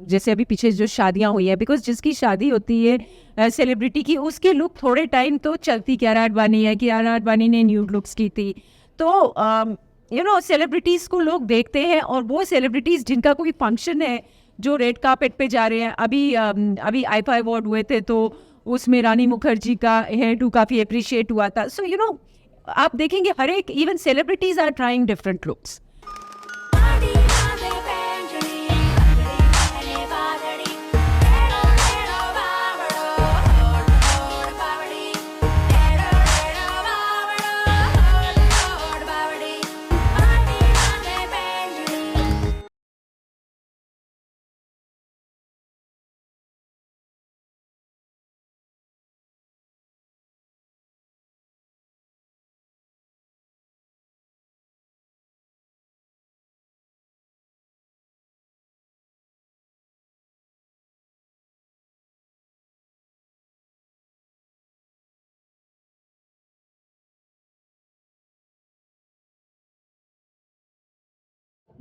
जैसे अभी पीछे जो शादियां हुई है, बिकॉज जिसकी शादी होती है सेलिब्रिटी की, उसके लुक थोड़े टाइम तो चलती। कियारा आडवाणी है, कियारा आडवाणी ने न्यूड लुक्स की थी। तो सेलिब्रिटीज़ को लोग देखते हैं, और वो सेलिब्रिटीज़ जिनका कोई फंक्शन है, जो रेड कार्पेट पे जा रहे हैं। अभी आईफा अवार्ड हुए थे, तो उसमें रानी मुखर्जी का हेयर डू काफ़ी अप्रिशिएट हुआ था। सो आप देखेंगे हर एक, even celebrities are trying different looks.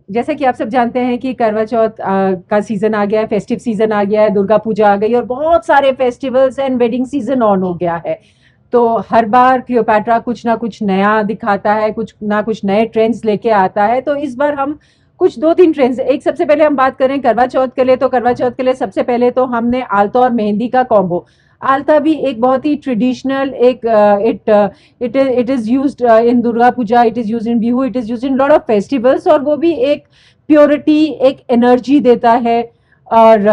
जैसे कि आप सब जानते हैं कि करवा चौथ का सीजन आ गया है, फेस्टिव सीजन आ गया है, दुर्गा पूजा आ गई और बहुत सारे festivals and wedding season on हो गया है। तो हर बार क्लियोपैट्रा कुछ ना कुछ नया दिखाता है, कुछ ना कुछ नए ट्रेंड्स लेके आता है। तो इस बार हम कुछ 2-3 ट्रेंड्स, एक सबसे पहले हम बात करें करवा चौथ के लिए। तो करवा चौथ के लिए सबसे पहले तो हमने आलता और मेहंदी का कॉम्बो। आलता भी एक बहुत ही ट्रेडिशनल, एक it is used in Durga Puja, it is used in Bihu, it is used in lot of festivals, और वो भी एक प्योरिटी, एक एनर्जी देता है और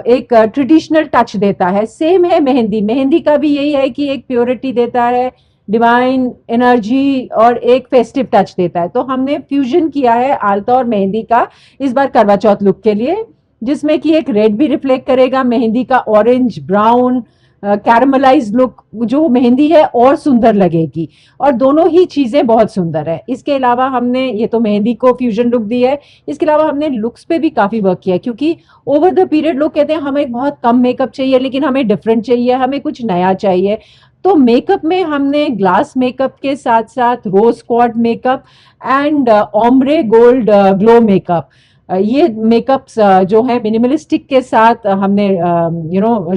एक ट्रेडिशनल टच देता है। सेम है मेहंदी, मेहंदी का भी यही है कि एक प्योरिटी देता है, डिवाइन एनर्जी और एक फेस्टिव टच देता है। तो हमने फ्यूजन किया है आलता और मेहंदी का इस बार करवा चौथ लुक के लिए, जिसमें कि एक रेड भी रिफ्लेक्ट करेगा, मेहंदी का ऑरेंज, ब्राउन, कैरमलाइज लुक जो मेहंदी है और सुंदर लगेगी, और दोनों ही चीजें बहुत सुंदर है। इसके अलावा हमने, ये तो मेहंदी को फ्यूजन लुक दी है, इसके अलावा हमने लुक्स पे भी काफी वर्क किया है, क्योंकि ओवर द पीरियड लोग कहते हैं हमें बहुत कम मेकअप चाहिए, लेकिन हमें डिफरेंट चाहिए, हमें कुछ नया चाहिए। तो मेकअप में हमने ग्लास मेकअप के साथ साथ rose quartz makeup and ombre gold glow makeup, ये मेकअप्स जो है मिनिमलिस्टिक के साथ हमने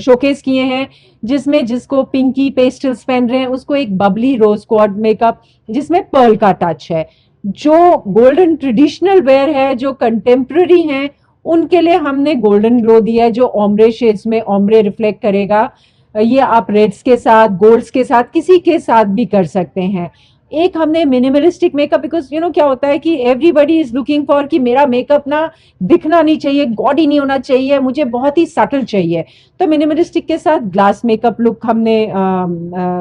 शोकेस किए हैं, जिसमें जिसको पिंकी पेस्टल्स पहन रहे हैं उसको एक बबली रोज क्वार्ट मेकअप जिसमें पर्ल का टच है। जो गोल्डन ट्रेडिशनल वेयर है, जो कंटेम्प्ररी हैं, उनके लिए हमने गोल्डन ग्लो दिया है, जो ओम्ब्रे शेड्स में ओम्ब्रे रिफ्लेक्ट करेगा। ये आप रेड्स के साथ, गोल्ड्स के साथ, किसी के साथ भी कर सकते हैं। एक हमने मिनिमलिस्टिक मेकअप, बिकॉज क्या होता है कि एवरीबडी इज लुकिंग फॉर कि मेरा मेकअप ना दिखना नहीं चाहिए, गॉडी नहीं होना चाहिए, मुझे बहुत ही सटल चाहिए। तो मिनिमलिस्टिक के साथ ग्लास मेकअप लुक हमने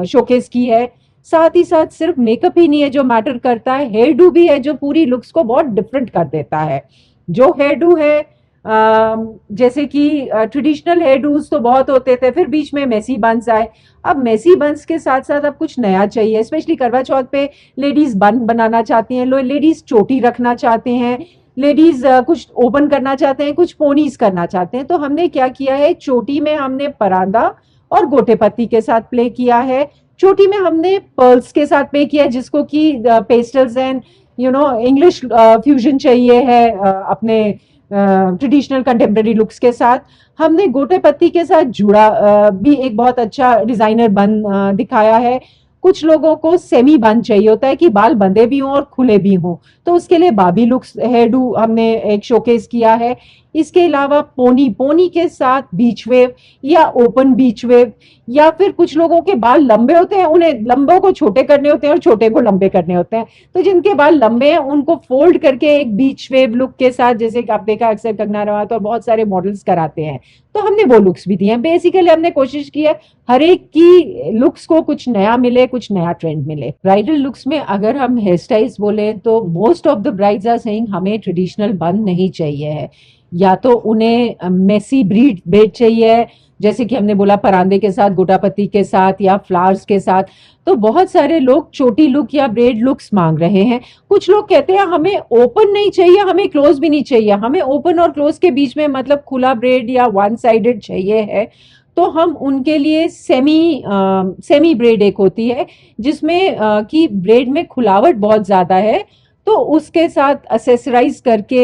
शोकेस की है। साथ ही साथ सिर्फ मेकअप ही नहीं है जो मैटर करता है, हेयर डू भी है जो पूरी लुक्स को बहुत डिफरेंट कर देता है। जो हेयर डू है, जैसे कि ट्रेडिशनल हेयर डूज तो बहुत होते थे, फिर बीच में मेसी बंस आए। अब मेसी बंस के साथ साथ अब कुछ नया चाहिए, स्पेशली करवा चौथ पे लेडीज बन बनाना चाहती हैं, लेडीज चोटी रखना चाहते हैं, लेडीज कुछ ओपन करना चाहते हैं, कुछ पोनीज करना चाहते हैं। तो हमने क्या किया है, चोटी में हमने परांदा और गोटे पत्ती के साथ प्ले किया है। चोटी में हमने पर्ल्स के साथ प्ले किया है, जिसको कि पेस्टल्स एंड इंग्लिश फ्यूजन चाहिए है अपने ट्रेडिशनल कंटेम्प्रेरी लुक्स के साथ। हमने गोटे पत्ती के साथ जुड़ा भी एक बहुत अच्छा डिजाइनर बन दिखाया है। कुछ लोगों को सेमी बन चाहिए होता है कि बाल बंधे भी हों और खुले भी हों, तो उसके लिए बाबी लुक्स हेयर डू हमने एक शोकेस किया है। इसके अलावा पोनी, पोनी के साथ बीच वेव या ओपन बीच वेव, या फिर कुछ लोगों के बाल लंबे होते हैं, उन्हें लंबों को छोटे करने होते हैं और छोटे को लंबे करने होते हैं। तो जिनके बाल लंबे हैं उनको फोल्ड करके एक बीच वेव लुक के साथ, जैसे कि आप देखा अक्सर कंगना रनावत और बहुत सारे मॉडल्स कराते हैं, तो हमने वो लुक्स भी दिए हैं। बेसिकली हमने कोशिश की है हर एक की लुक्स को कुछ नया मिले, कुछ नया ट्रेंड मिले। ब्राइडल लुक्स में अगर हम हेयर स्टाइल्स बोले तो most of the brides are saying हमें ट्रेडिशनल बन नहीं चाहिए है, या तो उन्हें मेसी ब्रेड चाहिए है, जैसे कि हमने बोला परांदे के साथ, गोटापत्ती के साथ या फ्लावर्स के साथ। तो बहुत सारे लोग छोटी लुक या ब्रेड लुक्स मांग रहे हैं। कुछ लोग कहते हैं हमें ओपन नहीं चाहिए, हमें क्लोज भी नहीं चाहिए, हमें ओपन और क्लोज के बीच में मतलब खुला ब्रेड या वन साइडेड चाहिए है। तो हम उनके लिए सेमी ब्रेड एक होती है, जिसमें कि ब्रेड में खुलावट बहुत ज्यादा है, तो उसके साथ असेसराइज करके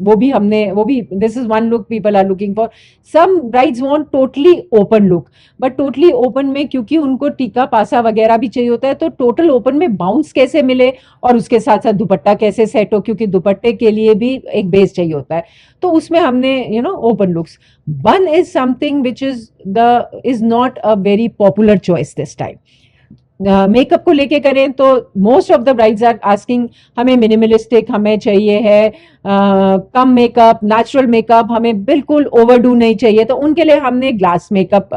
वो भी this is one look people are looking for. Some brides want totally open look, but totally open में क्योंकि उनको टीका पासा वगैरह भी चाहिए होता है, तो टोटल ओपन में बाउंस कैसे मिले और उसके साथ साथ दुपट्टा कैसे सेट हो, क्योंकि दुपट्टे के लिए भी एक बेस चाहिए होता है. तो उसमें हमने open looks. Bun is something which is not a very popular choice this time. Makeup को लेके करें तो most of the brides are asking हमें मिनिमलिस्टिक हमें चाहिए है, कम मेकअप, नेचुरल मेकअप, हमें बिल्कुल ओवरडू नहीं चाहिए. तो उनके लिए हमने ग्लास मेकअप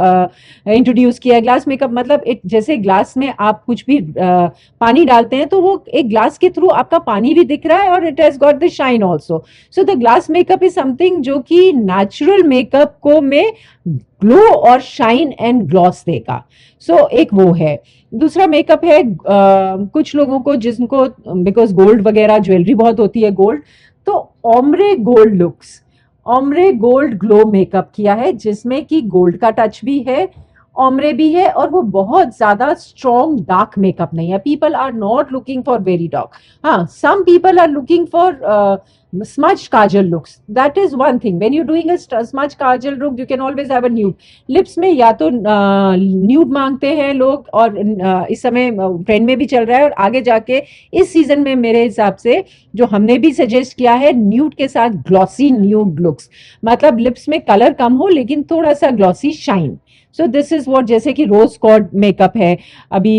इंट्रोड्यूस किया है. ग्लास मेकअप मतलब जैसे ग्लास में आप कुछ भी पानी डालते हैं तो वो एक ग्लास के थ्रू आपका पानी भी दिख रहा है और it has got the shine also. So the glass makeup is something जो कि नेचुरल मेकअप को में ग्लो और शाइन एंड ग्लॉस देगा. सो एक वो है. दूसरा मेकअप है कुछ लोगों को जिनको बिकॉज गोल्ड वगैरह ज्वेलरी बहुत होती है गोल्ड, तो ombre gold looks, ombre gold glow makeup किया है जिसमें कि गोल्ड का टच भी है, ओम्ब्रे भी है, और वो बहुत ज्यादा स्ट्रॉन्ग डार्क मेकअप नहीं है. People are not looking for very dark. हाँ, some people are looking for smudge kajal looks. That is one thing. When you're doing a smudge kajal look, you can always have a nude. Lips में या तो nude मांगते हैं लोग, और इस समय ट्रेंड में भी चल रहा है, और आगे जाके इस सीजन में मेरे हिसाब से जो हमने भी सजेस्ट किया है, न्यूड के साथ ग्लॉसी न्यूड लुक्स. मतलब लिप्स में कलर कम हो लेकिन थोड़ा सा glossy shine. So this is what, जैसे कि रोज कॉड मेकअप है अभी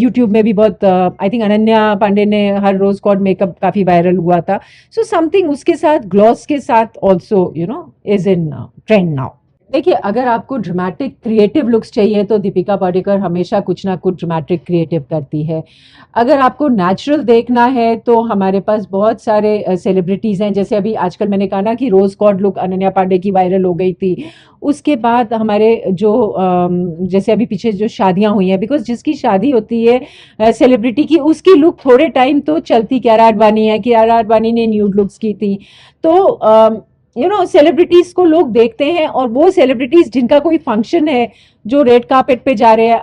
यूट्यूब में भी बहुत, आई थिंक अनन्या पांडे ने हर रोज कॉड मेकअप काफी वायरल हुआ था. सो समथिंग उसके साथ ग्लॉस के साथ also is in trend now. देखिए, अगर आपको ड्रामेटिक क्रिएटिव लुक्स चाहिए तो दीपिका पाडेकर हमेशा कुछ ना कुछ ड्रामेटिक क्रिएटिव करती है. अगर आपको नेचुरल देखना है तो हमारे पास बहुत सारे सेलिब्रिटीज़ हैं. जैसे अभी आजकल मैंने कहा ना कि रोज कॉड लुक अनन्या पांडे की वायरल हो गई थी. उसके बाद हमारे जो जैसे अभी पीछे जो शादियां हुई हैं, बिकॉज जिसकी शादी होती है सेलिब्रिटी की, उसकी लुक थोड़े टाइम तो चलती. कियारा आडवाणी है, कियारा आडवाणी ने न्यूड लुक्स की थी. तो सेलिब्रिटीज को लोग देखते हैं, और वो सेलिब्रिटीज जिनका कोई फंक्शन है, जो रेड कार्पेट पे जा रहे हैं.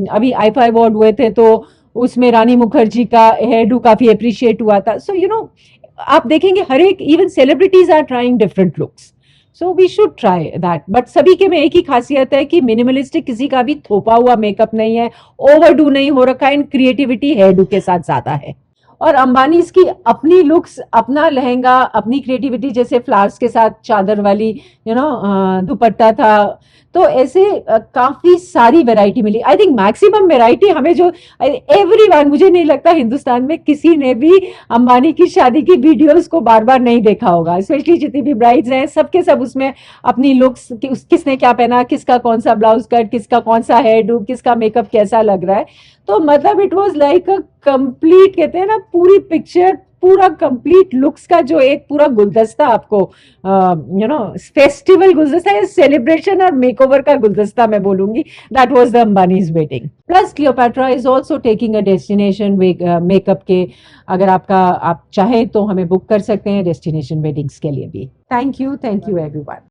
अभी आईफा अवार्ड हुए थे तो उसमें रानी मुखर्जी का हेयर डू काफी अप्रिशिएट हुआ था. सो आप देखेंगे हर एक, even celebrities are trying different looks. So we should try that. But सभी के में एक ही खासियत है कि मिनिमलिस्टिक किसी का भी थोपा हुआ मेकअप नहीं है, ओवरडू नहीं हो रखा है, एंड क्रिएटिविटी हेयर डू के साथ ज्यादा है. और अंबानी की अपनी लुक्स, अपना लहंगा, अपनी क्रिएटिविटी, जैसे फ्लावर्स के साथ चादर वाली दुपट्टा था. तो ऐसे काफी सारी वैरायटी मिली. आई थिंक मैक्सिमम वैरायटी हमें जो एवरीवन, मुझे नहीं लगता हिंदुस्तान में किसी ने भी अंबानी की शादी की वीडियोस को बार बार नहीं देखा होगा. स्पेशली जितनी भी ब्राइड्स हैं, सबके सब उसमें अपनी लुक्स, किसने क्या पहना, किसका कौन सा ब्लाउज कट, किसका कौन सा हेयर डू, किसका मेकअप कैसा लग रहा है. तो मतलब it was like a complete, कहते हैं ना, पूरी पिक्चर, पूरा कंप्लीट लुक्स का जो एक पूरा गुलदस्ता आपको फेस्टिवल गुलदस्ता या सेलिब्रेशन और मेकओवर का गुलदस्ता मैं बोलूंगी. That was the Ambanis wedding. Plus Cleopatra is also taking a destination makeup के. अगर आप चाहें तो हमें बुक कर सकते हैं डेस्टिनेशन वेडिंग्स के लिए भी. Thank you everyone.